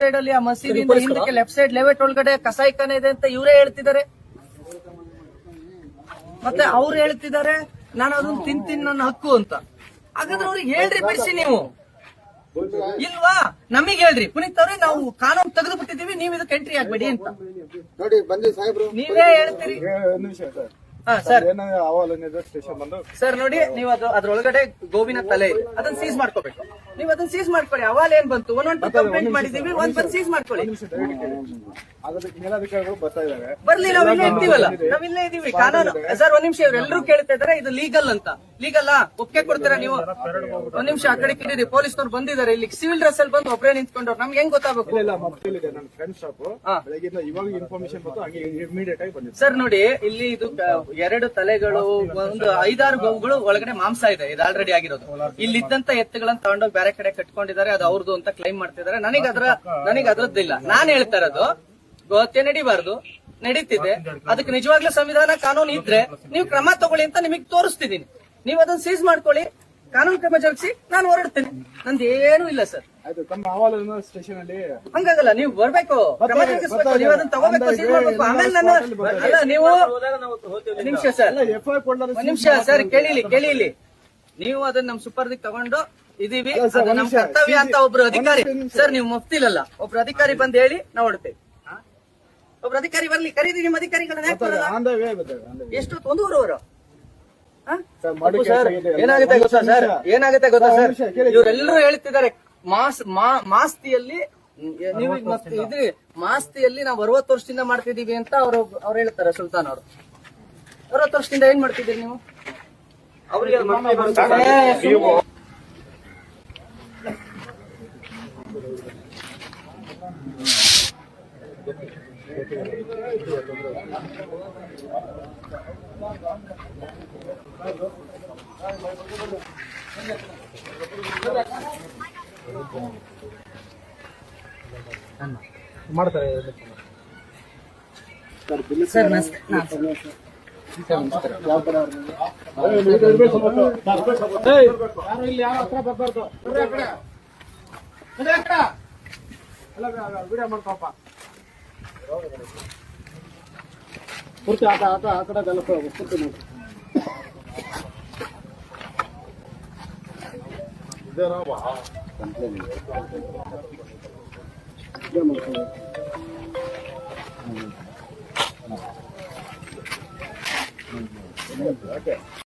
Side ಅಲ್ಲಿ ಆ ಮಸೀದಿಯಿಂದ ಹಿಂದಕ್ಕೆ ಲೆಫ್ಟ್ ಸೈಡ್ ಲೆವೆಟ್ ಒಳಗಡೆ ಕಸಾಯಿಖಾನೆ ಇದೆ ಅಂತ ಇವರೇ ಹೇಳ್ತಿದ್ದಾರೆ. ಮತ್ತೆ ಅವ್ರು ಹೇಳ್ತಿದ್ದಾರೆ ನಾನು ಅದನ್ನ ತಿಂತೀನಿ ನನ್ನ ಹಕ್ಕು ಅಂತ. ಹಾಗಾದ್ರೆ ಅವ್ರಿಗೆ ಹೇಳ್ರಿ ಬಿಡಿಸಿ ನೀವು ಇಲ್ವಾ? ನಮಗ್ ಹೇಳ್ರಿ ಪುನೀತ್ ಅವ್ರೆ, ನಾವು ಕಾನೂನು ತೆಗೆದು ಬಿಟ್ಟಿದೀವಿ, ನೀವ್ ಇದಕ್ಕೆ ಎಂಟ್ರಿ ಆಗ್ಬೇಡಿ ಅಂತ ನೋಡಿ ಬಂದಿ ಸಾಹೇಬ್ರು. ನೀವೇ ಹೇಳ್ತೀರಿ. ಸರ್ ನೋಡಿ, ನೀವು ಅದ್ರೊಳಗಡೆ ಗೋವಿನ ತಲೆ ಇದೆ, ಅದನ್ನ ಸೀಸ್ ಮಾಡ್ಕೋಬೇಕು. ನೀವು ಅದನ್ನ ಸೀಸ್ ಮಾಡ್ಕೊಳ್ಳಿ. ಅವಾಲ್ ಏನ್ ಬಂತು, ಒಂದೊಂದು ಕಂಪ್ಲೇಂಟ್ ಮಾಡಿದೀವಿ, ಒಂದ್ ಬಂದು ಸೀಸ್ ಮಾಡ್ಕೊಳ್ಳಿ. ಬರ್ಲಿ, ನಾವಿಲ್ಲೇ ಇರ್ತೀವಲ್ಲ, ನಾವಿಲ್ಲೇ ಇದೀವಿ. ಕಾನೂನು ಸರ್, ಒಂದ್ ನಿಮಿಷ, ಇವರೆಲ್ಲರೂ ಕೇಳ್ತಾ ಇದಾರೆ ಇದು ಲೀಗಲ್ ಅಂತ. ಲೀಗಲ್ ಒಪ್ಪಿಗೆ ಕೊಡ್ತೀರಾ ನೀವು? ಒಂದ್ ನಿಮಿಷ ಆ ಕಡೆ ಕಿಡಿರಿ, ಪೊಲೀಸ್ನವ್ರು ಬಂದಿದ್ದಾರೆ ಇಲ್ಲಿ ಸಿವಿಲ್ ಡ್ರೆಸ್ ಅಲ್ಲಿ ಬಂದು ಒಬ್ಬರೇ ನಿಂತ್ಕೊಂಡವ್ರು. ನಮ್ಗೆ ಹೆಂಗ್ ಗೊತ್ತಾಗಬೇಕು? ಸರ್ ನೋಡಿ, ಇಲ್ಲಿ ಇದು 2 ತಲೆಗಳು, ಒಂದು 5-6 ಗೋವುಗಳು ಒಳಗಡೆ ಮಾಂಸ ಇದೆ, ಇದು ಆಲ್ರೆಡಿ ಆಗಿರೋದು. ಇಲ್ಲಿದ್ದಂತ ಎತ್ತುಗಳನ್ನ ತಗೊಂಡೋಗಿ ಬೇರೆ ಕಡೆ ಕಟ್ಕೊಂಡಿದ್ದಾರೆ, ಅದು ಅವ್ರದ್ದು ಅಂತ ಕ್ಲೈಮ್ ಮಾಡ್ತಿದ್ದಾರೆ. ನನಗೆ ಅದ್ರದ್ದಿಲ್ಲ. ನಾನ್ ಹೇಳ್ತಾ ಇರೋದು ಗೋಹತ್ಯೆ ನಡಿಬಾರ್ದು, ನಡೀತಿದೆ. ಅದಕ್ಕೆ ನಿಜವಾಗ್ಲೂ ಸಂವಿಧಾನ ಕಾನೂನು ಇದ್ರೆ ನೀವು ಕ್ರಮ ತಗೊಳ್ಳಿ ಅಂತ ನಿಮಗೆ ತೋರಿಸ್ತಿದ್ದೀನಿ. ನೀವು ಅದನ್ನ ಸೀಸ್ ಮಾಡ್ಕೊಳ್ಳಿ, ಕಾನೂನು ಕ್ರಮ ಜರುಗಿಸಿ, ನಾನು ಹೊರಡ್ತೀನಿ. ನಂದು ಏನೂ ಇಲ್ಲ ಸರ್. ಹಂಗಾಗಲ್ಲ, ನೀವು ಬರ್ಬೇಕು, ಕ್ರಮ ಜರುಗಿಸ್ಬೇಕು, ನೀವು ಅದನ್ನ ತಗೋಬೇಕು, ಸೀಸ್ ಮಾಡ್ಬೇಕು. ಆಮೇಲೆ ನಾನು ಅಲ್ಲ, ನೀವು ನಿಮಿಷ ಸರ್, ನಿಮಿಷ ಸರ್, ಕೇಳಿಲಿ. ನೀವು ಅದನ್ನ ನಮ್ ಸುಪರ್ದಿಗೆ ತಗೊಂಡು ಇದೀವಿ, ಅದು ನಮ್ ಕರ್ತವ್ಯ ಅಂತ ಒಬ್ರು ಅಧಿಕಾರಿ ಸರ್, ನೀವು ಮುಫ್ತಿಲಲ್ಲ, ಒಬ್ರು ಅಧಿಕಾರಿ ಬಂದ್ ಹೇಳಿ ನಾವು ಹೊಡ್ತೇವೆ. ಒಬ್ರು ಅಧಿಕಾರಿ ಬರ್ಲಿ, ಕರೀರಿ ನಿಮ್ಮ ಅಧಿಕಾರಿಗಳನ್ನ. ಎಷ್ಟು 1:15 ಏನಾಗುತ್ತೆ ಗೊತ್ತಾ ಸರ್? ಇವರೆಲ್ಲರೂ ಹೇಳ್ತಿದ್ದಾರೆ ಮಾಸ್ತಿಯಲ್ಲಿ ನೀವು ಇದ್ರಿ, ಮಾಸ್ತಿಯಲ್ಲಿ ನಾವು 60 ವರ್ಷದಿಂದ ಮಾಡ್ತಿದೀವಿ ಅಂತ ಅವ್ರು ಹೇಳ್ತಾರೆ. ಸುಲ್ತಾನ್ ಅವರು 60 ವರ್ಷದಿಂದ ಏನ್ ಮಾಡ್ತಿದ್ದೀರಿ ನೀವು? ಅವ್ರಿಗೆ ಮಾಡ್ತಾರೆ ಸರ್. ವಿಡಿಯೋ ಮಾಡ್ಕೊಪ್ಪ ಪೂರ್ತಿ ಆ ಕಡೆ ಪೂರ್ತಿ ಮಾಡಿ